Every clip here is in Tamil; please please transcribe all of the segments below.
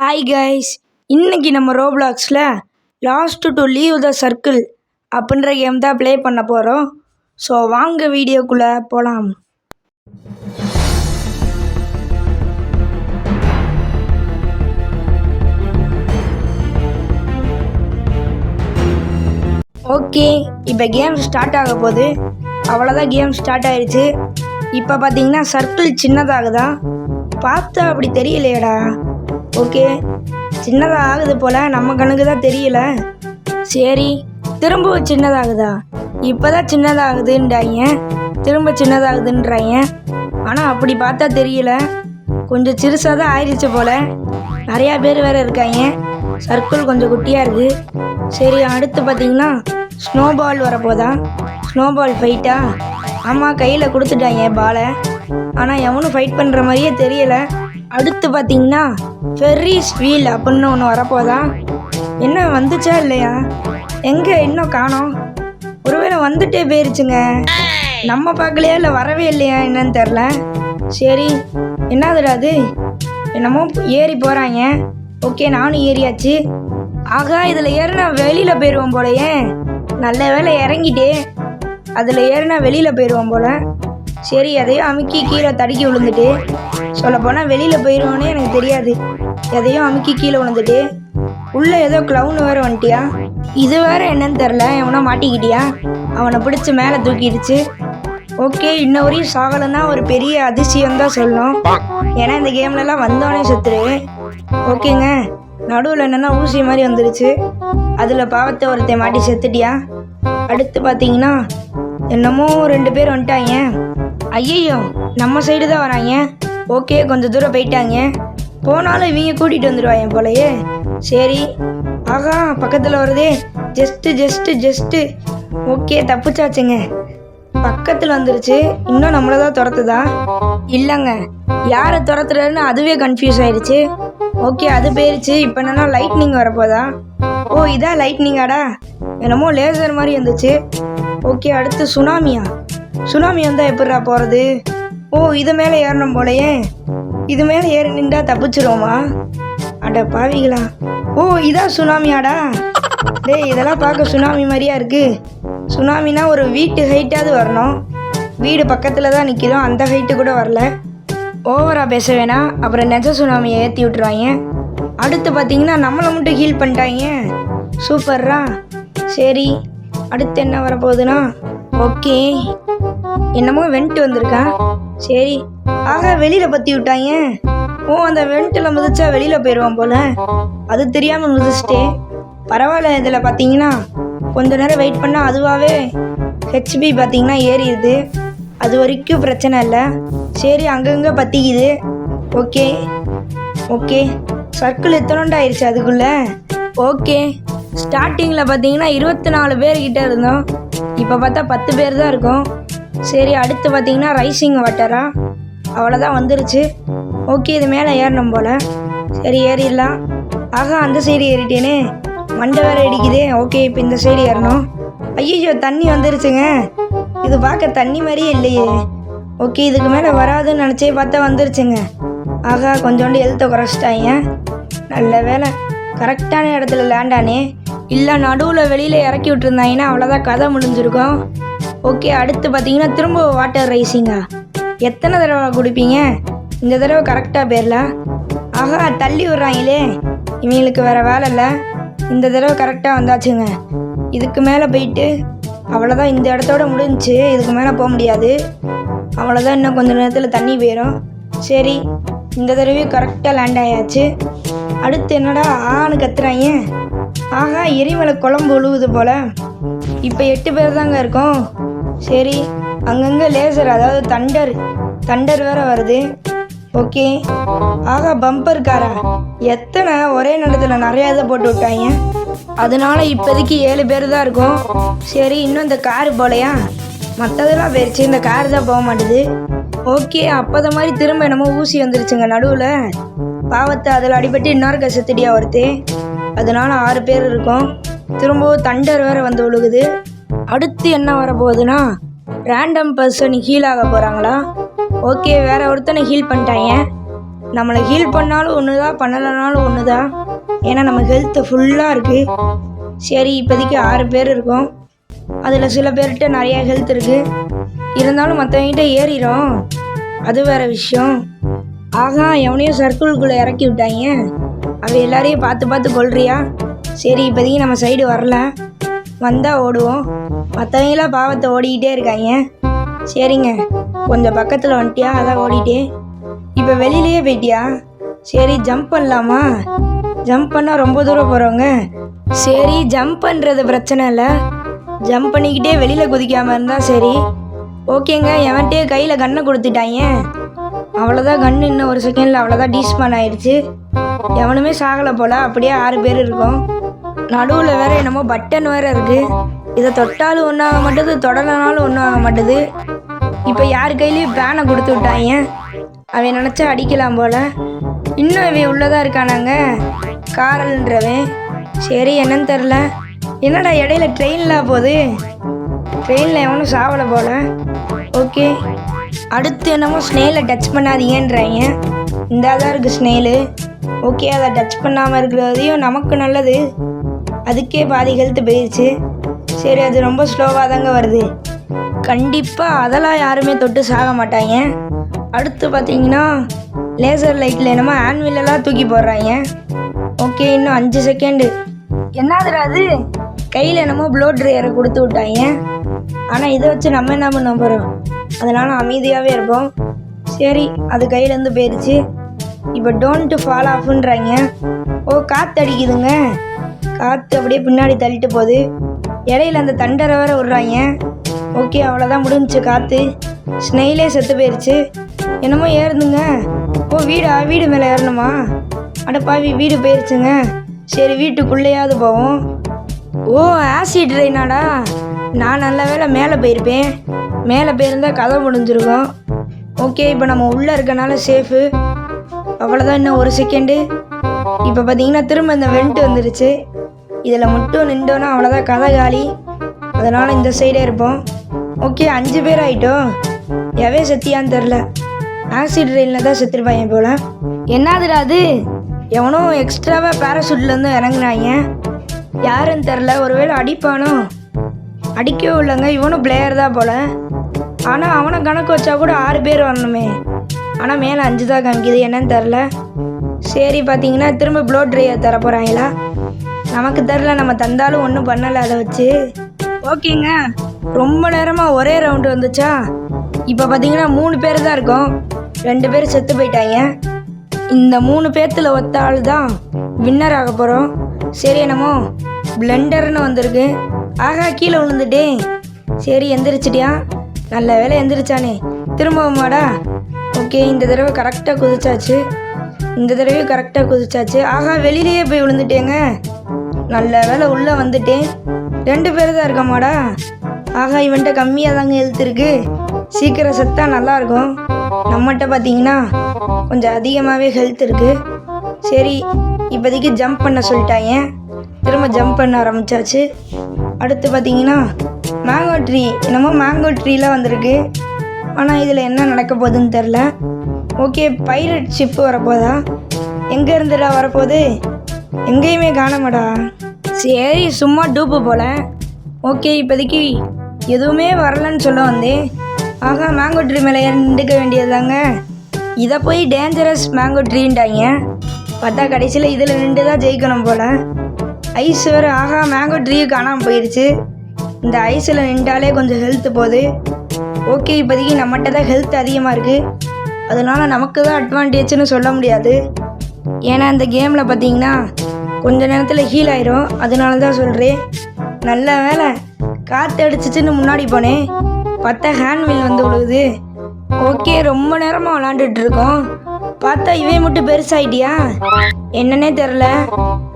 ஹாய் கைஸ், இன்னைக்கு நம்ம ரோப்ளாக்ஸில் last to leave the circle அப்படின்ற கேம் தான் ப்ளே பண்ண போகிறோம். ஸோ வாங்க வீடியோக்குள்ளே போகலாம். ஓகே, இப்போ கேம் ஸ்டார்ட் ஆக போகுது. அவ்வளோதான், கேம் ஸ்டார்ட் ஆயிடுச்சு. இப்போ பார்த்தீங்கன்னா சர்க்கிள் சின்னதாகுதா, பார்த்தா அப்படி தெரியலையடா. ஓகே, சின்னதாக ஆகுது போல், நம்ம கணக்கு தான் தெரியல. சரி, திரும்பவும் சின்னதாகுதா. இப்போ தான் சின்னதாகுதுன்றாங்க, திரும்ப சின்னதாகுதுன்றாங்க. ஆனால் அப்படி பார்த்தா தெரியல, கொஞ்சம் சிறுசாக தான் ஆயிடுச்சு போல். நிறையா பேர் வேறு இருக்காங்க. சர்க்கிள் கொஞ்சம் குட்டியாக இருக்குது. சரி, அடுத்து பார்த்திங்கன்னா ஸ்னோபால் வரப்போதா. ஸ்னோபால் ஃபைட்டா? ஆமாம், கையில் கொடுத்துட்டாங்க பாலை. ஆனால் எவனும் ஃபைட் பண்ணுற மாதிரியே தெரியலை. அடுத்து பார்த்தீங்கன்னா ஃபெர்ரிஸ் வீல் அப்படின்னு ஒன்று வரப்போதா. என்ன வந்துச்சா இல்லையா? எங்கே இன்னும் காணோம்? ஒருவேளை வந்துட்டே போயிருச்சுங்க, நம்ம பார்க்கலையா இல்லை வரவே இல்லையா என்னன்னு தெரில. சரி, என்னதுடா அது? என்னமோ ஏறி போகிறாங்க. ஓகே, நானும் ஏறியாச்சு. ஆகா, இதில் ஏறினா வெளியில் போயிடுவோம் போலையே. நல்ல வேலை இறங்கிட்டே. அதில் ஏறினா வெளியில் போயிடுவோம் போல். சரி, எதையும் அமுக்கி கீழே தடுக்கி விழுந்துட்டு, சொல்லப்போனால் வெளியில் போயிடுவோன்னே எனக்கு தெரியாது. எதையும் அமுக்கி கீழே விழுந்துட்டு, உள்ளே ஏதோ க்ளவுன் வேறு வந்துட்டியா. இது வேறு என்னன்னு தெரில. எவனோ மாட்டிக்கிட்டியா, அவனை பிடிச்சி மேலே தூக்கிடுச்சு. ஓகே, இன்ன வரையும் சாகலைன்னா ஒரு பெரிய அதிசயம் தான் சொல்லணும். ஏன்னா இந்த கேம்லலாம் வந்தோடனே செத்துருவேன். ஓகேங்க, நடுவில் என்னென்னா ஊசி மாதிரி வந்துடுச்சு. அதில் பாவத்தை ஒருத்தன் மாட்டி செத்துட்டியா. அடுத்து பார்த்தீங்கன்னா என்னமோ 2 பேர் வந்துட்டாங்க. ஐயோ, நம்ம சைடு தான் வராங்க. ஓகே, கொஞ்சம் தூரம் போயிட்டாங்க. போனாலும் இவங்க கூட்டிகிட்டு வந்துடுவாங்க போலையே. சரி, ஆகா, பக்கத்தில் வருதே. ஜஸ்ட்டு ஓகே, தப்புச்சாச்சுங்க. பக்கத்தில் வந்துருச்சு. இன்னும் நம்மளை தான் துரத்துதா? இல்லைங்க, யாரை துரத்துறன்னு அதுவே கன்ஃபியூஸ் ஆயிடுச்சு. ஓகே, அது போயிருச்சு. இப்போ என்னன்னா லைட்னிங் வரப்போதா. ஓ, இதான் லைட்னிங்காடா? என்னமோ லேசர் மாதிரி வந்துச்சு. ஓகே, அடுத்து சுனாமியா? சுனாமி வந்தால் எப்படிடா போகிறது? ஓ, இது மேலே ஏறணும் போலையே. இது மேலே ஏறி நின்றா தப்பிச்சிருவோமா? அட பாவிகளா. ஓ, இதான் சுனாமியாடா? டேய், இதெல்லாம் பார்க்க சுனாமி மாதிரியா இருக்குது. சுனாமினா ஒரு வீட்டு ஹைட்டாவது வரணும். வீடு பக்கத்தில் தான் நிற்கிறோம், அந்த ஹைட்டு கூட வரல. ஓவராக பேச வேணாம், அப்புறம் நெஜ சுனாமியை ஏற்றி விட்டுருவாங்க. அடுத்து பார்த்தீங்கன்னா நம்மளை மட்டும் ஹீல் பண்ணிட்டாங்க. சூப்பர்ரா. சரி, அடுத்து என்ன வரப்போகுதுன்னா, ஓகே, என்னமோ வெண்ட் வந்திருக்கா. சரி, ஆக வெளியில் பற்றி விட்டாங்க. ஓ, அந்த வெண்ட்டில் மிதிச்சா வெளியில் போயிடுவோம் போல். அது தெரியாமல் மிதிச்சிட்டே. பரவாயில்ல, இதில் பார்த்தீங்கன்னா கொஞ்ச நேரம் வெயிட் பண்ணால் அதுவாகவே ஹெச்பி பார்த்தீங்கன்னா ஏறிடுது. அது வரைக்கும் பிரச்சனை இல்லை. சரி, அங்கங்கே பற்றிக்குது. ஓகே ஓகே, சர்க்கிள் எத்தனோண்டு ஆயிடுச்சு அதுக்குள்ளே. ஓகே, ஸ்டார்டிங்கில் பார்த்தீங்கன்னா 24 பேர்கிட்ட இருந்தோம். இப்போ பார்த்தா 10 பேர் தான் இருக்கும். சரி, அடுத்து பார்த்தீங்கன்னா ரைசிங் வாட்டரா? அவ்வளோதான், வந்துருச்சு. ஓகே, இது மேலே ஏறணும் போல். சரி, ஏறிடலாம். ஆகா, அந்த சைடு ஏறிட்டேனே, மண்டை வேறு அடிக்குதே. ஓகே, இப்போ இந்த சைடு ஏறணும். ஐயோ, தண்ணி வந்துருச்சுங்க. இது பார்க்க தண்ணி மாதிரியே இல்லையே. ஓகே, இதுக்கு மேலே வராதுன்னு நினச்சே பார்த்தா வந்துருச்சுங்க. ஆகா, கொஞ்சோண்டு ஹெல்த்தை குறைச்சிட்டாங்க. நல்ல வேலை, கரெக்டான இடத்துல லேண்டானே. இல்லை, நடுவில் வெளியில் இறக்கி விட்டுருந்தாங்கன்னா அவ்வளோதான், கதை முடிஞ்சிருக்கும். ஓகே, அடுத்து பார்த்தீங்கன்னா திரும்ப வாட்டர் ரைசிங்கா? எத்தனை தடவை குடிப்பீங்க? இந்த தடவை கரெக்டாக போயிடல. ஆகா, தள்ளி விட்றாங்களே, இவங்களுக்கு வேறு வேலை இல்லை. இந்த தடவை கரெக்டாக வந்தாச்சுங்க. இதுக்கு மேலே போயிட்டு அவ்வளோதான், இந்த இடத்தோட முடிஞ்சிச்சு. இதுக்கு மேலே போக முடியாது. அவ்வளோதான், இன்னும் கொஞ்சம் நேரத்தில் தண்ணி போயிடும். சரி, இந்த தடவையும் கரெக்டாக லேண்ட் ஆயாச்சு. அடுத்து என்னடா ஆன்னு கத்துறாங்க. ஆகா, எரிமலை குழம்பு உழுவுது போல். இப்போ 8 பேர் தாங்க இருக்கோம். சரி, அங்கங்கே லேசர், அதாவது தண்டர் வேறு வருது. ஓகே, ஆகா, பம்பர் காரா? எத்தனை ஒரே நேரத்தில் நிறையா இதை போட்டு விட்டாங்க. அதனால இப்போதைக்கு 7 பேர் தான் இருக்கும். சரி, இன்னும் இந்த காரு போலையா? மற்றதெல்லாம் போயிடுச்சு, இந்த காரு தான் போக மாட்டுது. ஓகே, அப்போத மாதிரி திரும்ப என்னமோ ஊசி வந்துருச்சுங்க நடுவில். பாவத்தை, அதில் அடிபட்டு இன்னொரு செத்துடியா ஒருத்தே. அதனால 6 பேர் இருக்கும். திரும்பவும் தண்டர் வேறு வந்து விழுகுது. அடுத்து என்ன வரப்போகுதுன்னா ரேண்டம் பர்சன் ஹீல் ஆக போகிறாங்களா? ஓகே, வேறு ஒருத்தனை ஹீல் பண்ணிட்டாங்க. நம்மளை ஹீல் பண்ணாலும் ஒன்று தான், பண்ணலைனாலும் ஒன்று தான். ஏன்னா நம்ம ஹெல்த்து ஃபுல்லாக இருக்குது. சரி, இப்போதைக்கு 6 பேர் இருக்கோம். அதில் சில பேர்கிட்ட நிறையா ஹெல்த் இருக்குது, இருந்தாலும் மற்றவங்கிட்ட ஏறிடும். அது வேறு விஷயம். ஆகா, எவனையும் சர்க்கிள்குள்ளே இறக்கி விட்டாங்க. அவள் எல்லாரையும் பார்த்து பார்த்து கொள்றியா? சரி, இப்போதைக்கு நம்ம சைடு வரல, வந்தால் ஓடுவோம். மற்றவங்களாம் பாவத்தை ஓடிக்கிட்டே இருக்காங்க. சரிங்க, கொஞ்சம் பக்கத்தில் வந்துட்டியா, அதான் ஓடிட்டே. இப்போ வெளியிலேயே போயிட்டியா? சரி, ஜம்ப் பண்ணலாமா? ஜம்ப் பண்ணால் ரொம்ப தூரம் போகிறவங்க. சரி, ஜம்ப் பண்ணுறது பிரச்சனை இல்லை, ஜம்ப் பண்ணிக்கிட்டே வெளியில் குதிக்காமல் இருந்தால் சரி. ஓகேங்க, எவன்ட்டே கையில் கன்னை கொடுத்துட்டாங்க. அவ்வளோதான், கன்று இன்னும் ஒரு செகண்டில் அவ்வளோதான் டீஸ்பான் ஆயிடுச்சு. எவனுமே சாகலை போல். அப்படியே 6 பேர் இருக்கோம். நடுவில் வேறு என்னமோ பட்டன் வேறு இருக்குது. இதை தொட்டாலும் ஒன்றும் ஆக மாட்டேது, தொடரனாலும் ஒன்றும் ஆக மாட்டேது. இப்போ யார் கையிலையும் பேனை கொடுத்து விட்டாங்க. அவன் நினச்சா அடிக்கலாம் போல். இன்னும் இவன் உள்ளதாக இருக்கானாங்க, காரல்ன்றவன். சரி, என்னன்னு தெரில. என்னடா இடையில ட்ரெயினில் போகுது? ட்ரெயினில் எவனும் சாவலை போல். ஓகே, அடுத்து என்னமோ ஸ்னெயிலை டச் பண்ணாதீங்கன்றாங்க. இந்தாதான் இருக்குது ஸ்னெயிலு. ஓகே, அதை டச் பண்ணாமல் இருக்கிறதையும் நமக்கு நல்லது. அதுக்கே பாதி ஹெல்த்து போயிடுச்சு. சரி, அது ரொம்ப ஸ்லோவாக தாங்க வருது. கண்டிப்பாக அதெல்லாம் யாருமே தொட்டு சாக மாட்டாங்க. அடுத்து பார்த்தீங்கன்னா லேசர் லைட்டில் என்னமோ ஆன்விலெல்லாம் தூக்கி போடுறாங்க. ஓகே, இன்னும் 5 செகண்டு. என்னதுடா அது? கையில் என்னமோ ப்ளோ ட்ரையரை கொடுத்து விட்டாங்க. ஆனால் இதை வச்சு நம்ம என்ன பண்ண போகிறோம்? அதனால் அமைதியாகவே இருப்போம். சரி, அது கையிலேருந்து போயிடுச்சு. இப்போ டோன்ட் ஃபால் ஆஃப்ன்றாங்க. ஓ, காற்று அடிக்குதுங்க. காற்று அப்படியே பின்னாடி தள்ளிட்டு போகுது. இடையில அந்த தண்டரை வேற விட்றாங்க. ஓகே, அவ்வளோதான், முடிஞ்சிச்சு காற்று. ஸ்னெயிலே செத்து போயிடுச்சு. என்னமோ ஏறுதுங்க. ஓ, வீடு மேலே ஏறணுமா? அடப்பாவி, வீடு போயிடுச்சுங்க. சரி, வீட்டுக்குள்ளேயாவது போவோம். ஓ, ஆசிட் ரெயினாடா. நான் நல்ல வேளை மேலே போயிருப்பேன். மேலே போயிருந்தால் கதை முடிஞ்சிருக்கும். ஓகே, இப்போ நம்ம உள்ளே இருக்கனால சேஃபு. அவ்வளோதான், இன்னும் 1 செகண்டு. இப்போ பார்த்தீங்கன்னா திரும்ப இந்த வெண்ட் வந்துருச்சு. இதில் மட்டும் நின்றோன்னா அவ்வளோதான், கதை காலி. அதனால் இந்த சைடே இருப்போம். ஓகே, 5 பேர் ஆகிட்டோம். எவே செத்தியான்னு தெரில. ஆசிட் ரெயினில் தான் செத்துருப்பாங்க போல். என்னதுடா அது? எவனோ எக்ஸ்ட்ராவாக பேராசூட்லேருந்து இறங்குனாங்க. யாருன்னு தெரில. ஒருவேளை அடிப்பானோ? அடிக்கவே இல்லைங்க, இவனும் பிளேயர் தான் போல். ஆனால் அவனை கணக்கு வச்சா கூட 6 பேர் வரணுமே. ஆனால் மேலே 5 தான் காமிக்குது, என்னன்னு தெரில. சரி, பார்த்தீங்கன்னா திரும்ப ப்ளோ ட்ரையர் தர போகிறாங்களா? நமக்கு தெரில, நம்ம தந்தாலும் ஒன்றும் பண்ணலை அதை வச்சு. ஓகேங்க, ரொம்ப நேரமாக ஒரே ரவுண்டு வந்துச்சா. இப்போ பார்த்தீங்கன்னா 3 பேர் தான் இருக்கோம். 2 பேர் செத்து போயிட்டாங்க. இந்த 3 பேர்த்தில் ஒத்த ஆள் தான் வின்னர் ஆக போகிறோம். சரி, என்னமோ பிளெண்டர்னு வந்திருக்கு. ஆகா, கீழே விழுந்துட்டேன். சரி, எந்திரிச்சிட்டியா? நல்ல வேலை எந்திரிச்சானே. திரும்பவுமாடா? ஓகே, இந்த தடவை கரெக்டாக குதிச்சாச்சு. ஆகா, வெளியிலேயே போய் விழுந்துட்டேங்க. நல்ல வேலை உள்ளே வந்துட்டேன். 2 பேர் தான் இருக்கமாடா. ஆகா, இவன்ட்ட கம்மியாக தாங்க ஹெல்த் இருக்கு. சீக்கிரம் செத்தா நல்லாயிருக்கும். நம்மகிட்ட பார்த்தீங்கன்னா கொஞ்சம் அதிகமாகவே ஹெல்த் இருக்குது. சரி, இப்போதைக்கு ஜம்ப் பண்ண சொல்லிட்டாங்க. திரும்ப ஜம்ப் பண்ண ஆரம்பித்தாச்சு. அடுத்து பார்த்தீங்கன்னா மேங்கோ ட்ரீ. என்னமோ மேங்கோ ட்ரீலாம் வந்திருக்கு. ஆனால் இதில் என்ன நடக்க போகுதுன்னு தெரில. ஓகே, பைரட் ஷிப்பு வரப்போதா? எங்கே இருந்துடா வரப்போகுது? எங்கேயுமே காணமாடா. சரி, சும்மா டூப்பு போல். ஓகே, இப்போதைக்கு எதுவுமே வரலன்னு சொல்ல வந்தேன். ஆகா, மேங்கோ ட்ரீ மேலே நின்றுக்க வேண்டியது தாங்க. இதை போய் டேஞ்சரஸ் மேங்கோ ட்ரீன்ட்டாங்க. பார்த்தா கடைசியில் இதில் நின்று தான் ஜெயிக்கணும் போல். ஐஸ் வேறு. ஆகா, மேங்கோ ட்ரீ காணாமல் போயிடுச்சு. இந்த ஐஸில் நின்றாலே கொஞ்சம் ஹெல்த்து போகுது. ஓகே, இப்போதைக்கு நம்மகிட்ட தான் ஹெல்த் அதிகமாக இருக்குது. அதனால் நமக்கு தான் அட்வான்டேஜ்னு சொல்ல முடியாது. ஏன்னா இந்த கேமில் பார்த்தீங்கன்னா கொஞ்ச நேரத்தில் ஹீல் ஆயிரும். அதனால தான் சொல்கிறேன். நல்ல வேலை காற்று அடிச்சிச்சுன்னு முன்னாடி போனேன். பார்த்தா ஹேண்ட்வில் வந்து விழுகுது. ஓகே, ரொம்ப நேரமாக விளாண்டுட்டு இருக்கோம். பார்த்தா இவன் மட்டும் பெருசாகிட்டியா என்னன்னே தெரில.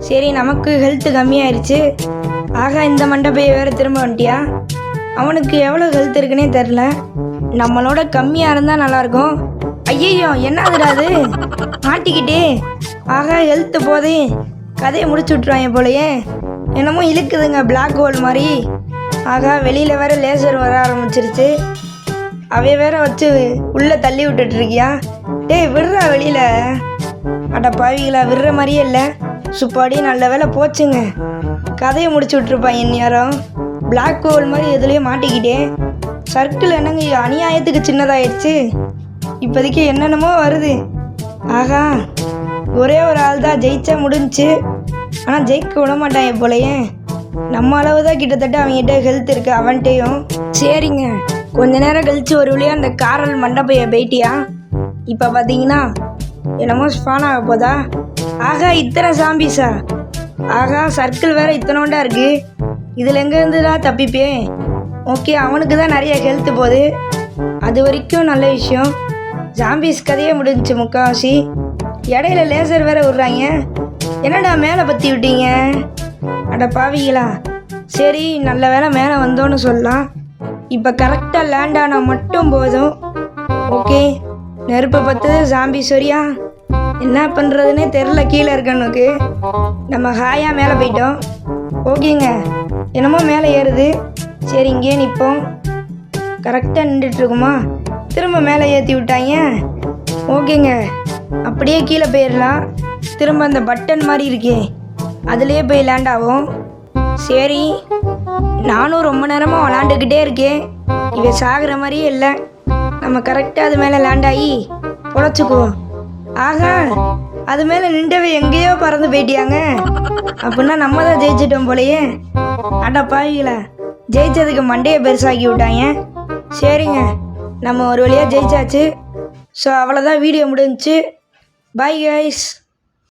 சரி, நமக்கு ஹெல்த்து கம்மியாயிருச்சு. ஆகா, இந்த மண்டபையை வேறு திரும்ப வந்துட்டியா? அவனுக்கு எவ்வளோ ஹெல்த் இருக்குன்னே தெரில. நம்மளோட கம்மியாக இருந்தால் நல்லாயிருக்கும். ஐயோ, என்னதுடா அது? மாட்டிக்கிட்டே. ஆகா, ஹெல்த்து போதே. கதையை முடிச்சு விட்ருவாங்க போலையே. என்னமோ இழுக்குதுங்க, பிளாக் ஹோல் மாதிரி. ஆகா, வெளியில் வேறு லேசர் வர ஆரம்பிச்சிருச்சு. அவைய வேற வச்சு உள்ளே தள்ளி விட்டுட்ருக்கியா? டேய் விடுறா வெளியில். அட பாவிகளா, விடுற மாதிரியே இல்லை. சுப்பாடி நல்ல வேலை போச்சுங்க. கதையை முடிச்சு விட்ருப்பான் என் நேரம். பிளாக் ஹோல் மாதிரி எதுலேயே மாட்டிக்கிட்டேன். சர்க்கிள் என்னங்க அநியாயத்துக்கு சின்னதாயிடுச்சு. இப்போதைக்கு என்னென்னமோ வருது. ஆகா, ஒரே ஒரு ஆள் தான் ஜெயிச்சா முடிஞ்சுச்சு. ஆனால் ஜெயிக்க விட மாட்டாங்க போலையே. நம்ம அளவு தான் கிட்டத்தட்ட அவங்ககிட்ட ஹெல்த் இருக்கு அவன்கிட்டையும். சரிங்க, கொஞ்ச நேரம் கழிச்சு ஒரு வழியாக அந்த காரல் மண்டபைய போயிட்டியா? இப்போ பார்த்தீங்கன்னா என்னமோ ஸ்பான் ஆக போதா? ஆகா, இத்தனை சாம்பிஸா? ஆகா, சர்க்கிள் வேற இத்தனோண்டா இருக்கு. இதில் எங்கேருந்துதான் தப்பிப்பேன்? ஓகே, அவனுக்கு தான் நிறைய ஹெல்த் போகுது. அது வரைக்கும் நல்ல விஷயம். ஜாம்பிஸ் கதையே முடிஞ்சிச்சு முக்கால்வாசி. இடையில லேசர் வேற விடுறாங்க. என்னடா மேலே பற்றி விட்டீங்க? அட பாவிங்களா. சரி, நல்ல வேலை மேலே வந்தோன்னு சொல்லலாம். இப்போ கரெக்டாக லேண்ட் ஆனால் மட்டும் போதும். ஓகே, நெருப்பை பற்று ஜாம்பி சரியா? என்ன பண்ணுறதுன்னே தெரில. கீழே இருக்கனுக்கு நம்ம ஹாயாக மேலே போயிட்டோம். ஓகேங்க, என்னமோ மேலே ஏறுது. சரி, இங்கே நிற்போம். கரெக்டாக நின்றுட்டுருக்குமா? திரும்ப மேலே ஏற்றி விட்டாங்க. ஓகேங்க, அப்படியே கீழே போயிடலாம். திரும்ப அந்த பட்டன் மாதிரி இருக்கே, அதுலேயே போய் லேண்ட் ஆகும். சரி, நானும் ரொம்ப நேரமாக விளாண்டுக்கிட்டே இருக்கேன். இவன் சாகிற மாதிரியே இல்லை. நம்ம கரெக்டாக அது மேலே லேண்ட் ஆகி பொழைச்சிக்குவோம். ஆகா, அது மேலே நின்றவை எங்கேயோ பறந்து போயிட்டியாங்க. அப்படின்னா நம்ம தான் ஜெயிச்சிட்டோம் போலையே. அடா பாவிங்களா, ஜெயிச்சதுக்கு மண்டையை பெருசாக்கி விட்டாங்க. சரிங்க, நம்ம ஒரு வழியாக ஜெயிச்சாச்சு. ஸோ அவ்வளோதான், வீடியோ முடிஞ்சிச்சு. Bye guys.